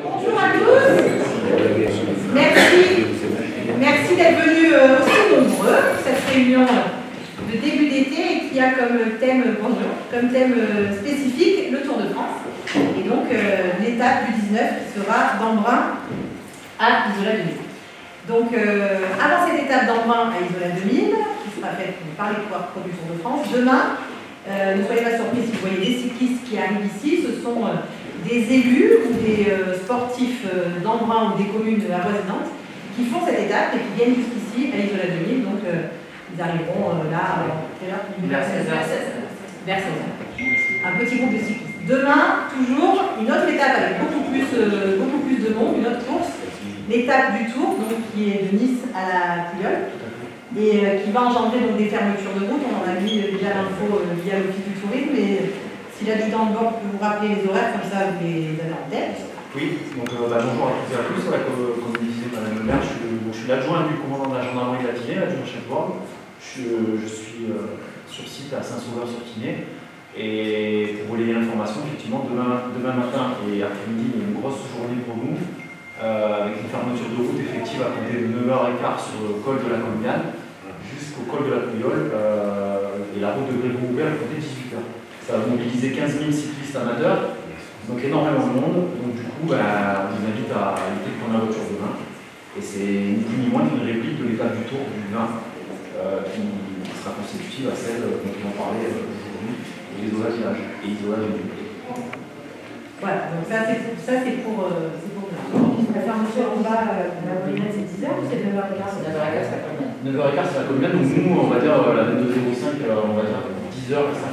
Bonjour à tous. Merci d'être venus aussi nombreux pour cette réunion de début d'été et qui a comme thème, comme thème spécifique le Tour de France. Et donc l'étape du 19 qui sera d'Embrun à Isola 2000. Donc avant cette étape d'Embrun à Isola 2000, qui sera faite par les coureurs pro du Tour de France, demain, ne soyez pas surpris si vous voyez des cyclistes qui arrivent ici, ce sont des élus ou des sportifs d'Embrun ou des communes avoisinantes qui font cette étape et qui viennent jusqu'ici à Isola 2000. Donc ils arriveront là vers 16h. Un petit groupe de cyclistes. Demain, toujours, une autre étape avec beaucoup plus de monde, une autre course, l'étape du Tour, donc, qui est de Nice à la Pouilleule, et qui va engendrer donc, des fermetures de route. On en a mis déjà l'info via l'Office du tourisme, mais si l'habitant de bord peut vous rappeler les horaires, comme ça vous les avez en tête. Oui, donc bonjour à toutes et à tous. Comme disait Madame le maire, je suis l'adjoint du commandant de la gendarmerie de la Tinée, l'adjoint chef de bord. Je suis sur site à Saint-Sauveur-sur-Tinée. Et pour relayer l'information, effectivement, demain matin et après-midi, il y a une grosse journée pour nous, avec une fermeture de route effective à compter de 9h15 sur le col de la Colombiane jusqu'au col de la Pouilleule, et la route de Grégoire-Houbert est comptée 18h. Ça va mobiliser 15 000 cyclistes amateurs, donc énormément de monde. Donc du coup, on vous invite à éviter de prendre la voiture demain. Et c'est ni plus ni moins qu'une réplique de l'étape du Tour du 20, qui sera constitutive à celle dont on en parlait aujourd'hui. Isola et Isola 2000. Voilà, donc ça c'est pour la fermeture en bas, la Colombiane c'est 10h ou c'est 9h15? C'est 9h15 c'est la Colombiane. 9h15 c'est la Colombiane, donc nous on va dire la date de 05, on va dire 10h ça.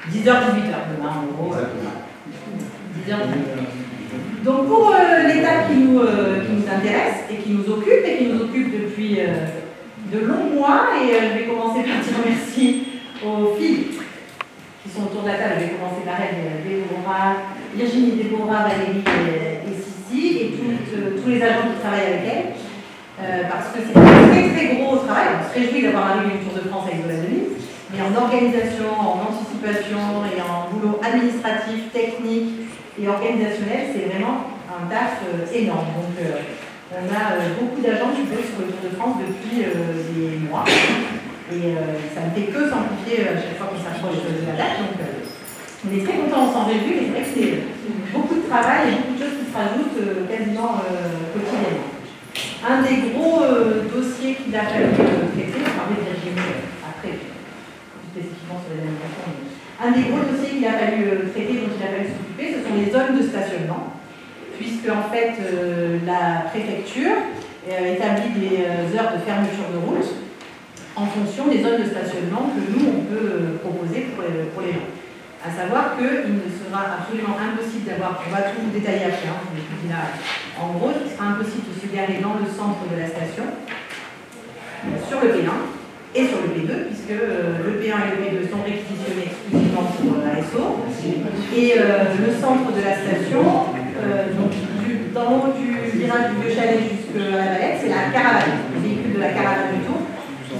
10h, 18h demain en gros. 10h, 18h. Donc pour l'étape qui nous intéresse et qui nous occupe depuis de longs mois, et je vais commencer par dire merci aux filles qui sont autour de la table. Je vais commencer par elles, Déborah, Virginie, Déborah, Valérie et Sissi, et tous les agents qui travaillent avec elles, parce que c'est un très très gros travail. On se réjouit d'avoir arrivé une Tour de France à Isola 2000, mais en organisation, en anticipation et en boulot administratif, technique et organisationnel, c'est vraiment un taf énorme. Donc on a beaucoup d'agents qui bossent sur le Tour de France depuis des mois. Et ça ne fait que s'amplifier à chaque fois qu'on s'approche de la date. Donc on est très contents, on s'en réjouit, mais c'est vrai que c'est beaucoup de travail et beaucoup de choses qui se rajoutent quasiment quotidiennement. Un des gros dossiers qu'il a fallu traiter, on parlait de Virginie après, spécifiquement sur les animations, un des gros dossiers qu'il a fallu traiter, dont il a fallu s'occuper, ce sont les zones de stationnement, puisque en fait la préfecture établit des heures de fermeture de route en fonction des zones de stationnement que nous, on peut proposer pour les gens. À savoir qu'il ne sera absolument impossible d'avoir, on va tout vous détailler après, en gros, il sera impossible de se garer dans le centre de la station, sur le P1 et sur le P2, puisque le P1 et le P2 sont réquisitionnés exclusivement pour l'ASO, et le centre de la station, donc d'en haut du virage du Vieux Chalet jusqu'à la Valette, c'est la caravane, le véhicule de la caravane du Tour,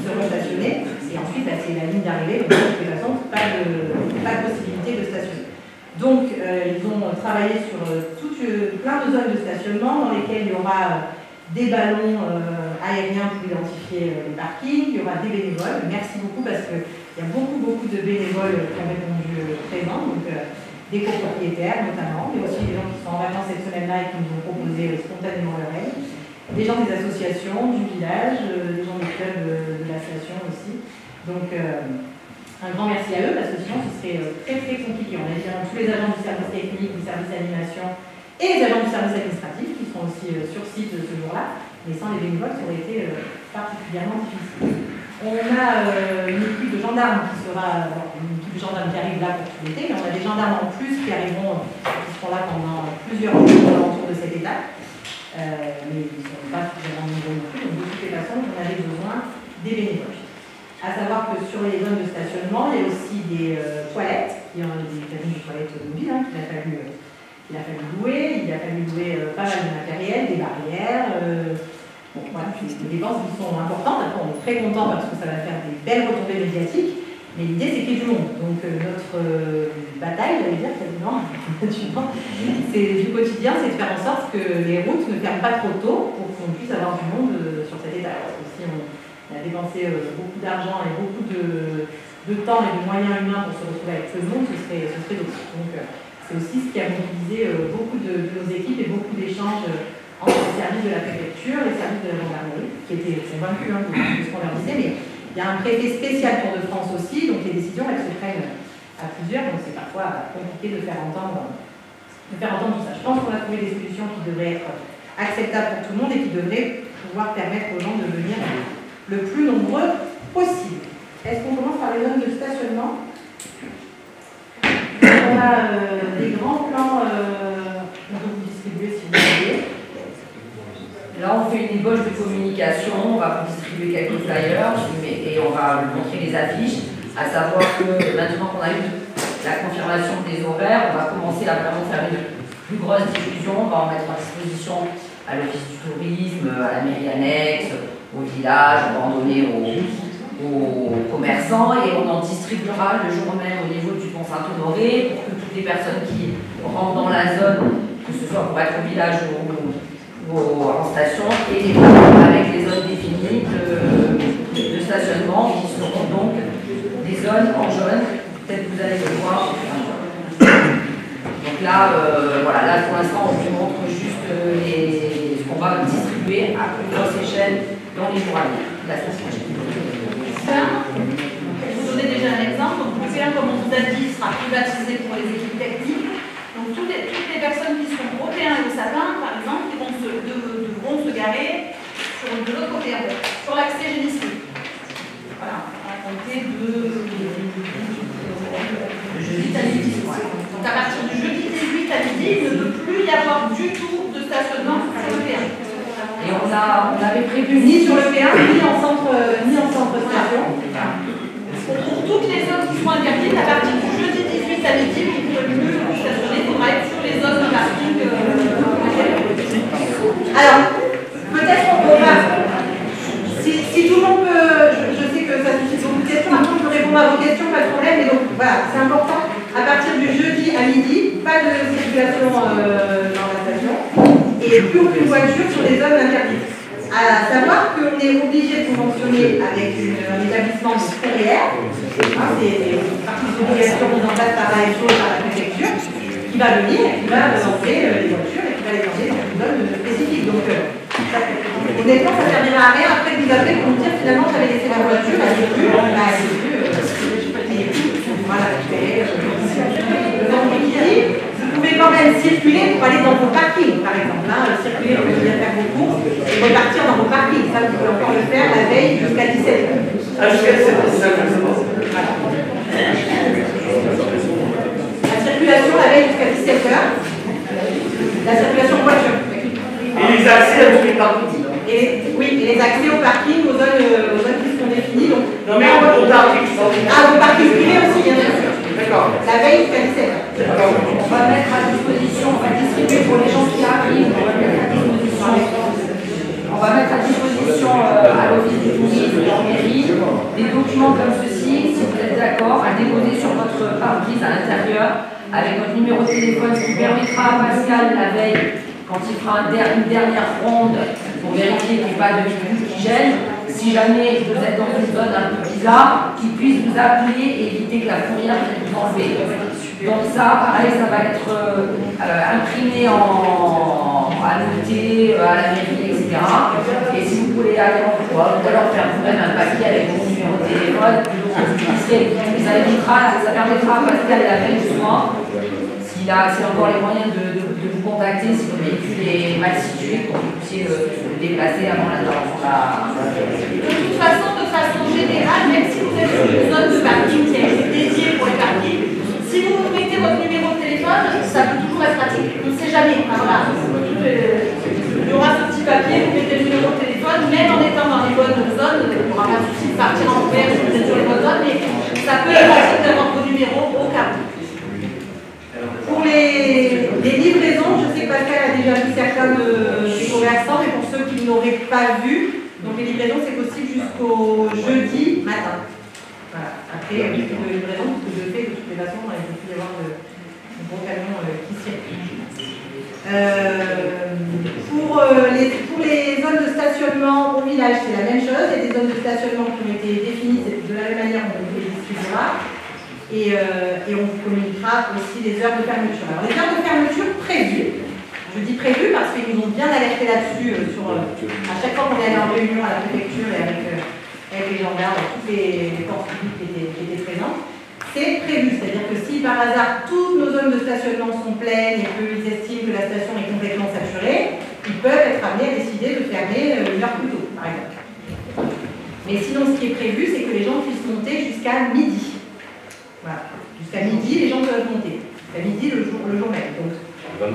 seront stationnés, et ensuite c'est la ligne d'arrivée, donc de toute façon pas de possibilité de stationner. Donc ils ont travaillé sur plein de zones de stationnement dans lesquelles il y aura des ballons aériens pour identifier les parkings, il y aura des bénévoles. Merci beaucoup parce qu'il y a beaucoup de bénévoles qui ont répondu présents, donc des copropriétaires notamment, mais aussi des gens qui sont en vacances cette semaine-là et qui nous ont proposé spontanément leur aide. Des gens des associations, du village, des gens des clubs de la station aussi. Donc un grand merci à eux parce que sinon ce serait très très compliqué. On a évidemment tous les agents du service technique, du service animation et les agents du service administratif qui seront aussi sur site ce jour-là, mais sans les bénévoles ça aurait été particulièrement difficile. On a une équipe de gendarmes qui sera, une équipe de gendarmes qui arrive là pour tout l'été, mais on a des gendarmes en plus qui arriveront, qui seront là pendant plusieurs jours autour de cette étape. Mais ils ne sont pas suffisamment nombreux non plus, donc de toutes les façons, on avait besoin des bénévoles. À savoir que sur les zones de stationnement, il y a aussi des toilettes, il y a des cabines de toilettes mobiles qu'il a fallu louer, il a fallu louer pas mal de matériel, des barrières, bon, voilà, des dépenses qui sont importantes. Après, on est très content parce que ça va faire des belles retombées médiatiques, Mais l'idée, c'est qu'il y ait du monde. Donc notre bataille, j'allais dire, quasiment, c'est du quotidien, c'est de faire en sorte que les routes ne ferment pas trop tôt pour qu'on puisse avoir du monde sur cet état. Parce que si on a dépensé beaucoup d'argent et beaucoup de temps et de moyens humains pour se retrouver avec ce monde, ce serait d'autres. Donc c'est aussi ce qui a mobilisé beaucoup de nos équipes et beaucoup d'échanges entre les services de la préfecture et les services de la gendarmerie, qui étaient convaincus de ce qu'on leur disait, mais il y a un préfet spécial Tour de France aussi, donc les décisions elles se prennent à plusieurs, donc c'est parfois compliqué de faire entendre tout ça. Je pense qu'on a trouvé des solutions qui devraient être acceptables pour tout le monde et qui devraient pouvoir permettre aux gens de venir le plus nombreux possible. Est-ce qu'on commence par les zones de stationnement? On a des grands plans, on peut vous distribuer si vous voulez. Là, on fait une ébauche de communication, on va vous distribuer quelques flyers et on va vous montrer les affiches, à savoir que maintenant qu'on a eu la confirmation des horaires, on va commencer à vraiment faire une plus grosse diffusion, on va en mettre à disposition à l'office du tourisme, à la mairie annexe, au village, on va en donner aux commerçants et on en distribuera le jour même au niveau du pont Saint-Honoré pour que toutes les personnes qui rentrent dans la zone, que ce soit pour être au village ou en station, et les avec les zones définies de stationnement qui seront donc des zones en jaune. Peut-être que vous allez le voir. Donc là, voilà, là pour l'instant on vous montre juste ce qu'on va distribuer à plus grosse échelle dans les jours à venir. La station prochaine. Je vous donner déjà un exemple. Donc, le P1, comme on vous a dit, sera privatisé pour les équipes techniques. Donc toutes les personnes qui seront au P1 et au sapin, par exemple, devront se garer de l'autre côté, en fait, sur l'accès génie civil. Voilà, à compter de jeudi à midi. Donc à partir du jeudi 18 à midi, il ne peut plus y avoir du tout de stationnement sur le P1. Et on avait prévu ni sur le P1, ni en centre station. Pour toutes les zones qui sont interdites, à partir du jeudi 18 à midi, vous ne pourrez plus stationner, il faudra être sur les zones de parking. Alors, peut-être qu'on va, si tout le monde peut, je sais que ça suscite beaucoup de questions, après on peut répondre à vos questions, pas de problème, mais donc voilà, c'est important, à partir du jeudi à midi, pas de circulation dans la station, et plus aucune voiture sur les zones interdites. À savoir qu'on est obligé de conventionner avec un établissement de ferrière, c'est une partie de l'obligation mise en place par l'ASO et par la préfecture, qui va venir et qui va lancer les voitures et qui va les lancer dans une zone spécifique. Donc, honnêtement, ça ne servira à rien après de vous appeler pour me dire finalement j'avais laissé ma voiture, elle n'est plus, voilà, vous pouvez quand même circuler pour aller dans vos parkings, par exemple. Circuler pour venir faire vos courses et repartir dans vos parkings. Ça, vous pouvez encore le faire la veille jusqu'à 17h. Jusqu'à 17h. Voilà. La circulation la veille jusqu'à 17h. La circulation en voiture. Et les accès à tous les parkings. Oui, et les accès aux parkings, aux zones qui seront définies. Donc, non, mais au parking, vos parkings privés aussi, bien sûr. D'accord. La veille jusqu'à 17h. On va mettre à disposition, on va distribuer pour les gens qui arrivent, on va mettre à disposition à l'office du tourisme, en mairie, des documents comme ceci, si vous êtes d'accord, à déposer sur votre pare-brise à l'intérieur, avec votre numéro de téléphone qui permettra à Pascal la veille, quand il fera une dernière ronde pour vérifier qu'il n'y ait pas de véhicule qui gêne, si jamais vous êtes dans une zone un peu bizarre, qu'il puisse vous appeler et éviter que la fourrière vienne vous enlever. Donc ça, pareil, ça va être imprimé à l'unité, à la mairie, etc. Et si vous voulez aller en voie, ou alors faire vous-même un papier avec vos numéros de téléphone, ça permettra à Pascal et la veille du soir, s'il a encore les moyens de vous contacter si votre véhicule est mal situé pour que vous puissiez le déplacer avant l'intervention de la... De toute façon générale, même si vous êtes sur une zone de parking qui est dédiée pour les parkings, si vous mettez votre numéro de téléphone, ça peut toujours être pratique. On ne sait jamais. Voilà. Il y aura ce petit papier, vous mettez le numéro de téléphone, même en étant dans les bonnes zones, il n'y aura pas de souci de partir en couvert si vous êtes sur les bonnes zones, mais ça peut être pratique d'avoir vos numéros au cas où. Pour les livraisons, je sais que Pascal a déjà vu certains des commerçants, mais pour ceux qui n'auraient pas vu, donc les livraisons c'est possible jusqu'au jeudi matin. Voilà. créer un risque de livraison, parce que je sais que de toutes les façons, il peut y avoir de gros camions qui circulent. Pour les zones de stationnement au village, c'est la même chose. Il y a des zones de stationnement qui ont été définies de la même manière, on les distribuera. Et on vous communiquera aussi les heures de fermeture. Alors, les heures de fermeture prévues, je dis prévues parce qu'ils nous ont bien alerté là-dessus. À chaque fois qu'on est allé en réunion à la préfecture et avec les gendarmes, toutes les forces publiques qui étaient présentes, c'est prévu. C'est-à-dire que si par hasard toutes nos zones de stationnement sont pleines et qu'ils estiment que la station est complètement saturée, ils peuvent être amenés à décider de fermer une heure plus tôt, par exemple. Mais sinon, ce qui est prévu, c'est que les gens puissent monter jusqu'à midi. Voilà. Jusqu'à midi, les gens peuvent monter. Jusqu'à midi, le jour même. Donc,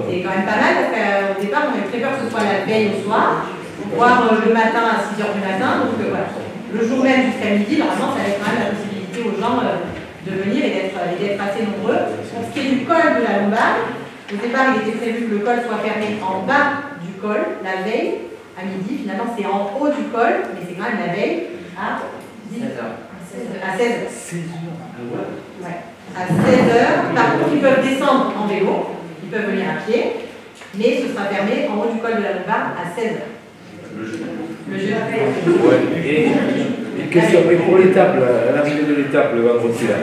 c'est quand même pas mal parce qu'au départ, on avait très peur que ce soit la veille au soir, voire le matin à 6 h du matin. Donc voilà. Le jour même jusqu'à midi, normalement, ça laisse quand même la possibilité aux gens de venir et d'être assez nombreux. Pour ce qui est du col de la Lombarde, au départ, il était prévu que le col soit fermé en bas du col la veille à midi. Finalement, c'est en haut du col, mais c'est quand même la veille à 16 h. À 16 h. 16 h. Ouais. À 16 h. Par contre, ils peuvent descendre en vélo, ils peuvent venir à pied, mais ce sera fermé en haut du col de la Lombarde à 16 h. Le jeu. Ouais. Et question, mais pour l'étape, l'arrivée de l'étape le vendredi là,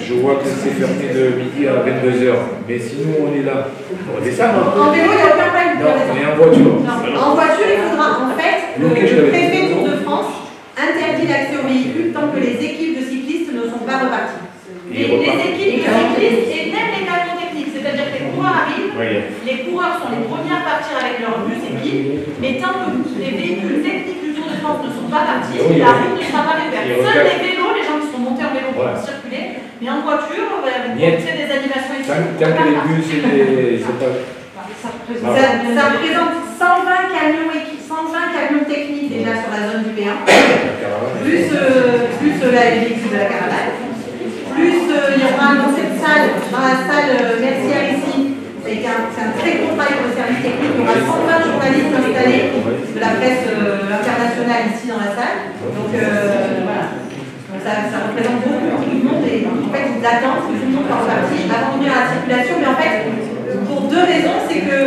je vois que c'est fermé de midi à 22 h. Mais si nous on est là, on descend. En vélo, il n'y a aucun problème. Non, on est en voiture. Non, en voiture, il faudra en fait, le préfet Tour de France interdit l'accès aux véhicules tant que les équipes de cyclistes ne sont pas reparties. Les équipes de cyclistes et même les camions techniques, c'est-à-dire que les coureurs arrivent, les coureurs sont les premiers à partir avec leur bus équipe, mais tant que les véhicules techniques du Tour de France ne sont pas partis, la route ne sera pas réouverte. Seuls les vélos, les gens qui sont montés en vélo pourront circuler, mais en voiture, on va faire des animations ici. Tant que les bus et c'est pas... Ça représente 120 camions techniques déjà sur la zone du P1, plus les véhicules de la caravane, plus il y aura dans cette salle, dans la salle Mercière ici, c'est un très gros travail pour le service technique, il y aura 120 journalistes installés de la presse internationale ici dans la salle, donc voilà. Donc ça représente beaucoup de monde et en fait ils attendent que tout le monde soit reparti avant d'ouvrir la circulation, mais en fait pour deux raisons, c'est que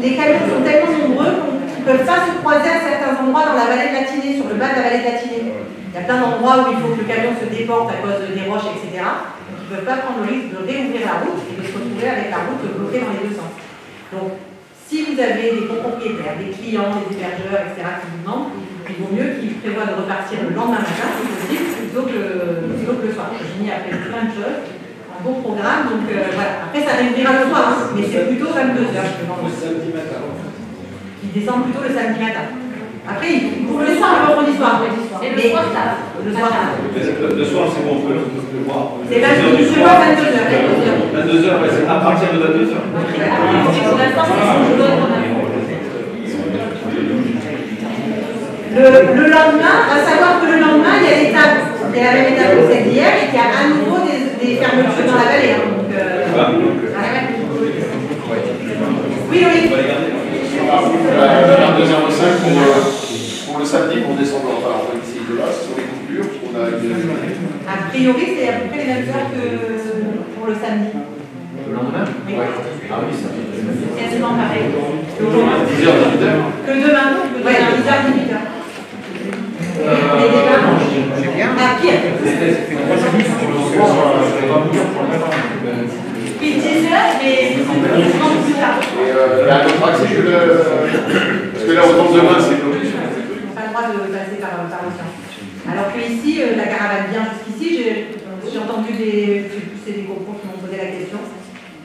les camions sont tellement nombreux qu'ils ne peuvent pas se croiser à certains endroits dans la vallée de la Tinée, sur le bas de la vallée de la Tinée. Il y a plein d'endroits où il faut que le camion se déporte à cause des roches, etc. Donc ils ne peuvent pas prendre le risque de réouvrir la route et de se retrouver avec la route bloquée dans les deux sens. Donc si vous avez des copropriétaires, des clients, des hébergeurs, etc. qui vous demandent, il vaut mieux qu'ils prévoient de repartir le lendemain matin, si possible, plutôt que le soir. J'ai mis après plein de choses. Un bon programme, donc voilà. Après, ça réunira le soir, hein, mais c'est plutôt 22 h. Le samedi matin. Ils descendent plutôt le samedi matin. Après, ils courent le soir, le vendredi soir. Et le soir, ça. Le soir, le soir, c'est bon, on peut le voir. C'est 22 h. 22 h, c'est à partir de 22 h. Pour l'instant, c'est son boulot qu'on a. Le lendemain, à savoir que le lendemain, il y a l'étape, il y a la même étape que celle d'hier et qu'il y a à nouveau des fermetures dans la vallée. Hein, donc, oui, oui. 22h05 pour le samedi, pour descendre en ici de là, sur les coupures. On a a priori, c'est à peu près les mêmes heures que pour le samedi. Le lendemain? Oui. Ah oui, ça fait quasiment pareil. 10h, 18h. Que demain, 10h, 18h. C'est bien. Ah, pire. Puis 10 h, mais plus tard. Et un autre accès que parce que là, autant de demain, c'est bloqué. On n'a pas le droit de passer par le sens. Alors que ici, la caravane vient jusqu'ici. J'ai entendu c'est des copros qui m'ont posé la question.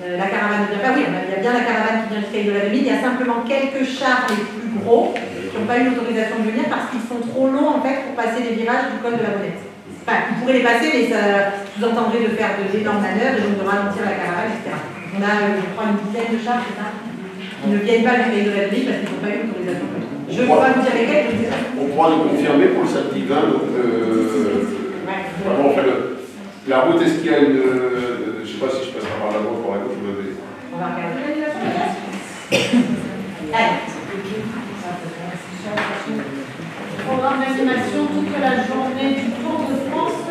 La caravane ne vient pas, oui, il y a bien la caravane qui vient jusqu'à l'île de la Demine. Il y a simplement quelques chars les plus gros qui n'ont pas eu l'autorisation de venir parce qu'ils sont trop longs en fait pour passer les virages du col de la Bonnette. Enfin, ils pourraient les passer, mais ça sous-entendrait de faire d'énormes manœuvres et donc de ralentir la caravane, etc. On a, je crois, une dizaine de chars, c'est ça, qui ne viennent pas jusqu'à l'île de la Demine parce qu'ils n'ont pas eu l'autorisation. Je ne peux pas vous dire lesquels, je ne sais pas. On pourra nous confirmer pour le samedi 20. Donc, vraiment, la route, est-ce qu'il y a une. Je ne sais pas si je passerai par la droite ou par la gauche. On va regarder l'annulation de classe. Allez. Programme d'animation toute la journée du Tour de France.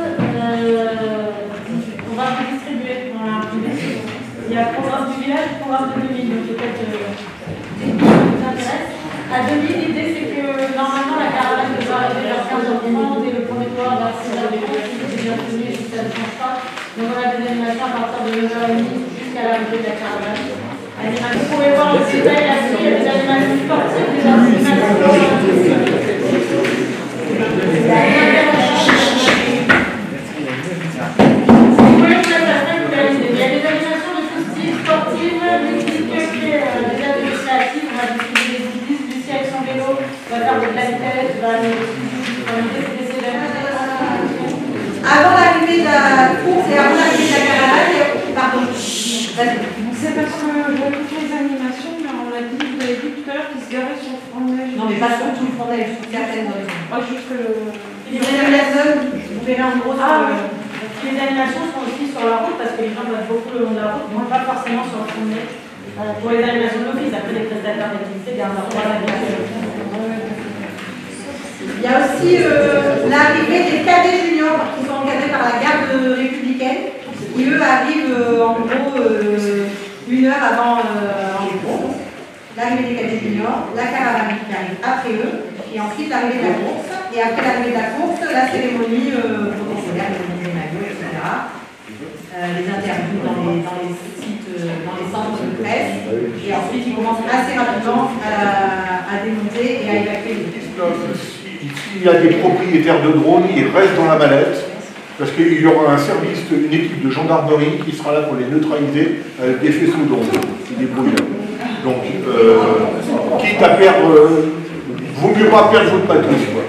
programme de 2000, donc peut-être qui vous intéresse. À 2000, l'idée c'est que normalement la caravane devrait arriver vers 15h30 et le premier tour vers 6h30. Si c'est bien tenu, si ça ne change pas. Donc on a des animations à partir de 9h30 jusqu'à l'arrivée de la caravane. Vous pouvez voir le détail là-dessus, il y a des animations sportives, des animations. Il y a des animations de tout style, sportives, musique, des ateliers créatifs, on va distribuer des goodies, Lucie avec son vélo, va faire des plaquettes, va aller avant l'arrivée de la course et avant l'arrivée de la caravane, pardon. C'est parce que j'avais toutes les animations, mais on l'a dit, vous avez dit tout à l'heure qu'ils se garaient sur le front de neige. Non, mais pas sur tout le front de neige, sur certaines zones. Juste le. Les zones, vous verrez en gros. Les animations sont aussi sur la route parce que les gens doivent beaucoup le long de la route, donc pas forcément sur le front de neige. Pour les animations d'office, après les prestataires d'activité gardent leur droit d'animation. Il y a aussi l'arrivée des cadets juniors qui sont encadrés par la garde républicaine, qui eux arrivent en gros 1 heure avant les courses. L'arrivée des cadets juniors, la caravane qui arrive après eux, et ensuite l'arrivée de la course. Et après l'arrivée de la course, la cérémonie protocolaire, les maillots, etc. Les interviews dans les sites, dans les centres de presse. Et ensuite, ils commencent assez rapidement à démonter et à évacuer les Ici, il y a des propriétaires de drones, ils restent dans la mallette, parce qu'il y aura un service, une équipe de gendarmerie qui sera là pour les neutraliser avec des faisceaux d'ondes, des brouilleurs. Donc, quitte à perdre, vaut mieux pas perdre votre matos, quoi.